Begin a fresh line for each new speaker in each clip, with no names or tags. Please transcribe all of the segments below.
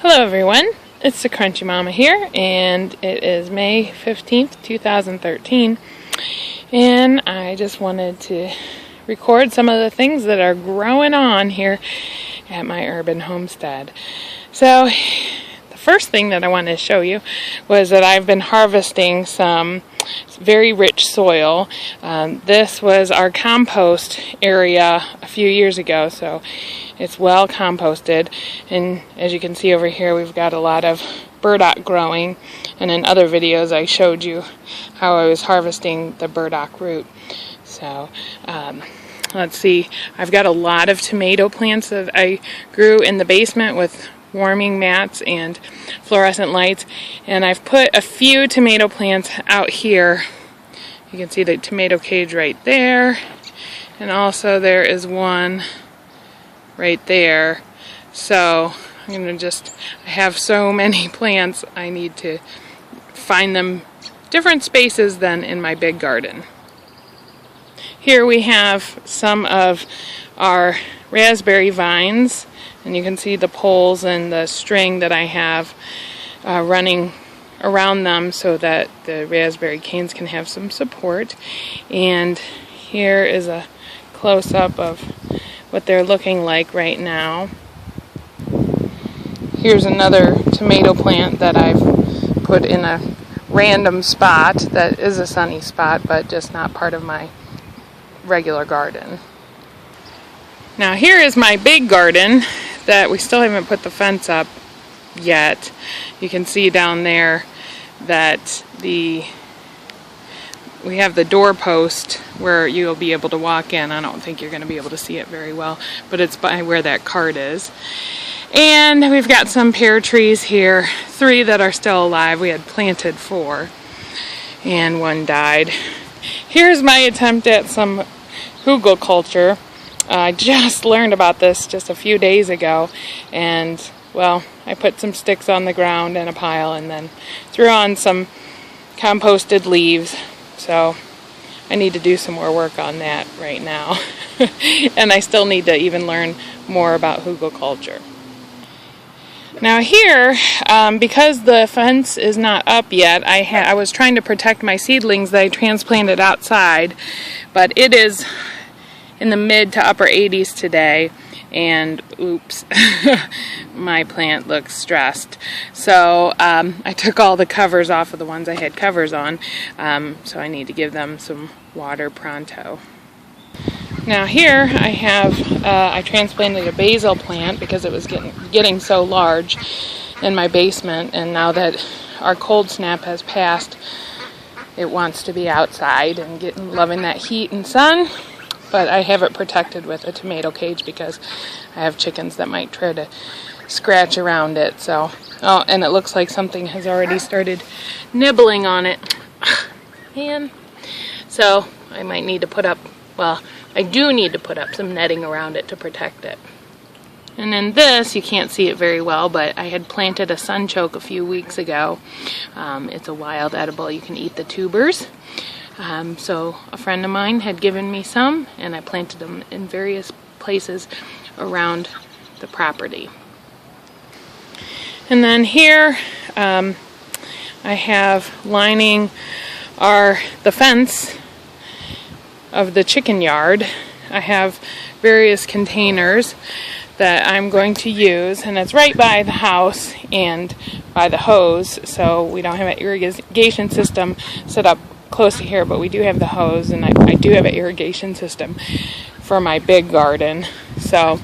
Hello everyone, it's the Crunchy Mama here, and it is May 15th, 2013, and I just wanted to record some of the things that are growing on here at my urban homestead. So, the first thing that I wanted to show you was that I've been harvesting some very rich soil. This was our compost area a few years ago, so it's well composted, and as you can see over here we've got a lot of burdock growing, and in other videos I showed you how I was harvesting the burdock root. So let's see, I've got a lot of tomato plants that I grew in the basement with warming mats and fluorescent lights, and I've put a few tomato plants out here. You can see the tomato cage right there, and also there is one right there. So I'm going to I have so many plants, I need to find them different spaces than in my big garden. Here we have some of our raspberry vines, and you can see the poles and the string that I have running around them so that the raspberry canes can have some support. And here is a close-up of what they're looking like right now. Here's another tomato plant that I've put in a random spot that is a sunny spot, but just not part of my regular garden. Now here is my big garden that we still haven't put the fence up yet. You can see down there that we have the doorpost where you'll be able to walk in. I don't think you're going to be able to see it very well, but it's by where that cart is. And we've got some pear trees here, 3 that are still alive. We had planted 4, and 1 died. Here's my attempt at some hugelkultur. I just learned about this just a few days ago, and well, I put some sticks on the ground in a pile and then threw on some composted leaves. So I need to do some more work on that right now. And I still need to even learn more about hugelkultur. Now here, because the fence is not up yet, I was trying to protect my seedlings that I transplanted outside, but it is in the mid to upper 80s today, and oops, my plant looks stressed. So I took all the covers off of the ones I had covers on, so I need to give them some water pronto. Now here I have, I transplanted a basil plant because it was getting so large in my basement, and now that our cold snap has passed, it wants to be outside and loving that heat and sun. But I have it protected with a tomato cage because I have chickens that might try to scratch around it. So, oh, and it looks like something has already started nibbling on it. Man. So I might need to put up, well, I do need to put up some netting around it to protect it. And then this, you can't see it very well, but I had planted a sunchoke a few weeks ago. It's a wild edible. You can eat the tubers. So a friend of mine had given me some, and I planted them in various places around the property. And then here I have lining the fence of the chicken yard. I have various containers that I'm going to use, and it's right by the house and by the hose, so we don't have an irrigation system set up close to here, but we do have the hose, and I do have an irrigation system for my big garden. So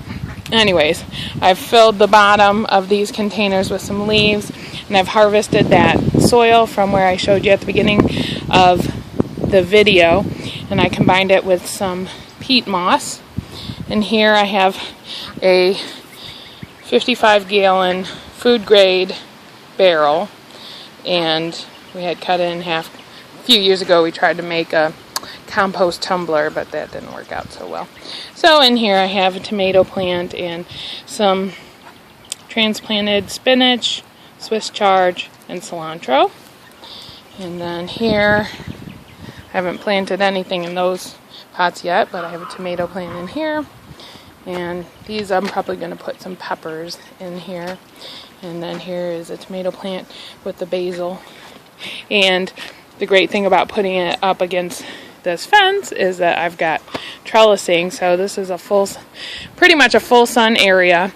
anyways, I've filled the bottom of these containers with some leaves, and I've harvested that soil from where I showed you at the beginning of the video, and I combined it with some peat moss. And here I have a 55-gallon food grade barrel, and we had cut it in half. A few years ago we tried to make a compost tumbler, but that didn't work out so well. So in here I have a tomato plant and some transplanted spinach, Swiss chard, and cilantro. And then here, I haven't planted anything in those pots yet, but I have a tomato plant in here. And these I'm probably going to put some peppers in here. And then here is a tomato plant with the basil. And the great thing about putting it up against this fence is that I've got trellising, so this is pretty much a full sun area.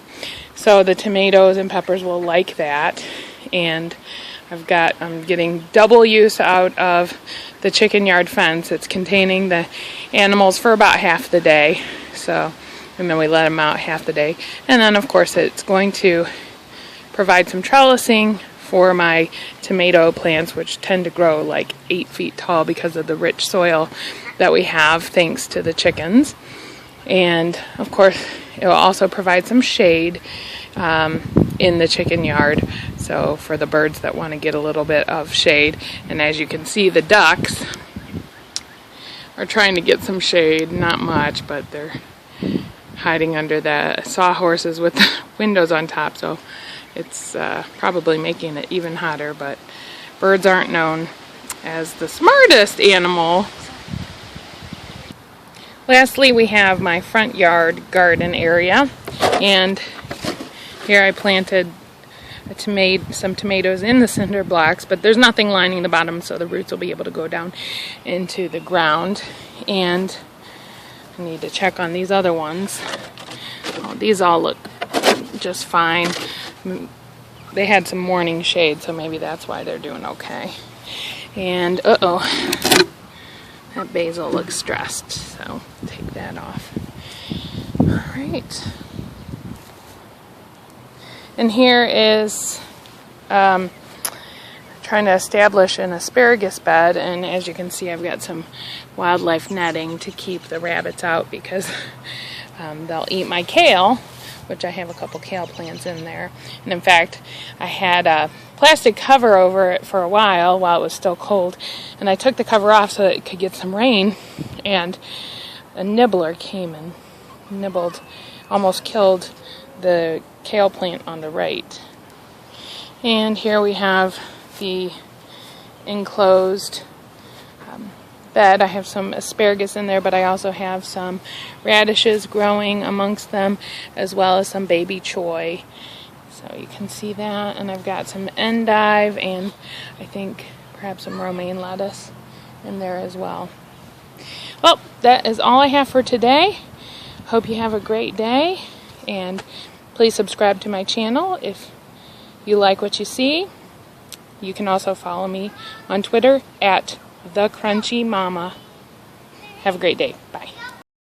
So the tomatoes and peppers will like that. And I'm getting double use out of the chicken yard fence. It's containing the animals for about half the day. And then we let them out half the day. And then of course it's going to provide some trellising for my tomato plants, which tend to grow like 8 feet tall because of the rich soil that we have thanks to the chickens. And of course it will also provide some shade in the chicken yard, so for the birds that want to get a little bit of shade. And as you can see, the ducks are trying to get some shade, not much, but they're hiding under the sawhorses with the windows on top, so it's probably making it even hotter. But birds aren't known as the smartest animal. Lastly, we have my front yard garden area, and here I planted some tomatoes in the cinder blocks, but there's nothing lining the bottom, so the roots will be able to go down into the ground. And I need to check on these other ones. Oh, these all look just fine. They had some morning shade, so maybe that's why they're doing okay. And that basil looks stressed, so take that off. All right. And here is trying to establish an asparagus bed, and as you can see, I've got some wildlife netting to keep the rabbits out because they'll eat my kale, which I have a couple kale plants in there. And in fact, I had a plastic cover over it for a while it was still cold, and I took the cover off so that it could get some rain, and a nibbler came and nibbled, almost killed the kale plant on the right. And here we have the enclosed bed. I have some asparagus in there, but I also have some radishes growing amongst them, as well as some baby choy. So you can see that, and I've got some endive and I think perhaps some romaine lettuce in there as well. Well, that is all I have for today. Hope you have a great day, and please subscribe to my channel if you like what you see. You can also follow me on Twitter at @TheCrunchyMama. Have a great day. Bye.